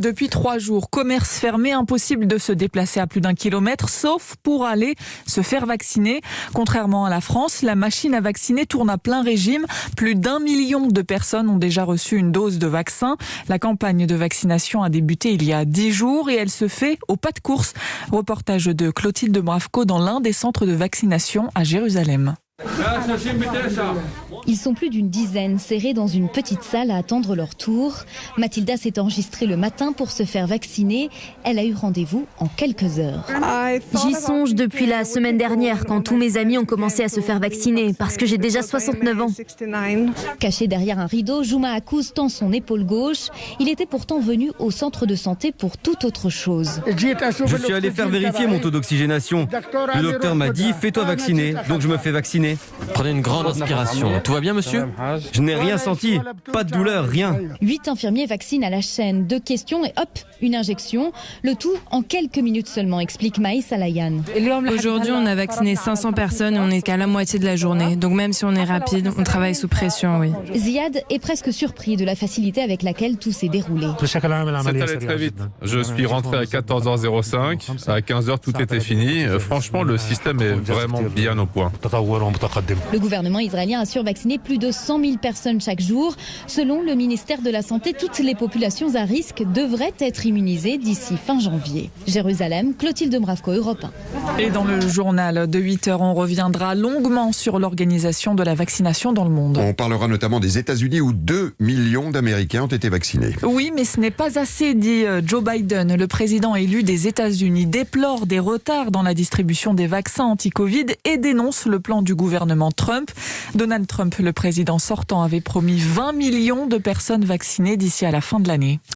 Depuis 3 jours, commerce fermé, impossible de se déplacer à plus d'1 kilomètre, sauf pour aller se faire vacciner. Contrairement à la France, la machine à vacciner tourne à plein régime. Plus d'1 million de personnes ont déjà reçu une dose de vaccin. La campagne de vaccination a débuté il y a 10 jours et elle se fait au pas de course. Reportage de Clotilde Bravko dans l'un des centres de vaccination à Jérusalem. Ils sont plus d'une dizaine, serrés dans une petite salle à attendre leur tour. Mathilda s'est enregistrée le matin pour se faire vacciner. Elle a eu rendez-vous en quelques heures. J'y songe depuis la semaine dernière, quand tous mes amis ont commencé à se faire vacciner, parce que j'ai déjà 69 ans. Caché derrière un rideau, Juma Akkouz tend son épaule gauche. Il était pourtant venu au centre de santé pour toute autre chose. Je suis allé faire vérifier mon taux d'oxygénation. Le docteur m'a dit « fais-toi vacciner », donc je me fais vacciner. Prenez une grande inspiration. Tout va bien, monsieur ? Je n'ai rien senti, pas de douleur, rien. 8 infirmiers vaccinent à la chaîne. 2 questions et hop, une injection. Le tout en quelques minutes seulement, explique Maïs Alayan. Aujourd'hui, on a vacciné 500 personnes et on n'est qu'à la moitié de la journée. Donc même si on est rapide, on travaille sous pression, oui. Ziad est presque surpris de la facilité avec laquelle tout s'est déroulé. C'est allé très vite. Je suis rentré à 14h05. À 15h, tout était fini. Franchement, le système est vraiment bien au point. Le gouvernement israélien assure vacciner plus de 100 000 personnes chaque jour. Selon le ministère de la Santé, toutes les populations à risque devraient être immunisées d'ici fin janvier. Jérusalem, Clotilde Bravko, Europe 1. Et dans le journal de 8h, on reviendra longuement sur l'organisation de la vaccination dans le monde. On parlera notamment des États-Unis où 2 millions d'Américains ont été vaccinés. Oui, mais ce n'est pas assez, dit Joe Biden. Le président élu des États-Unis déplore des retards dans la distribution des vaccins anti-Covid et dénonce le plan du gouvernement Trump. Donald Trump, le président sortant, avait promis 20 millions de personnes vaccinées d'ici à la fin de l'année.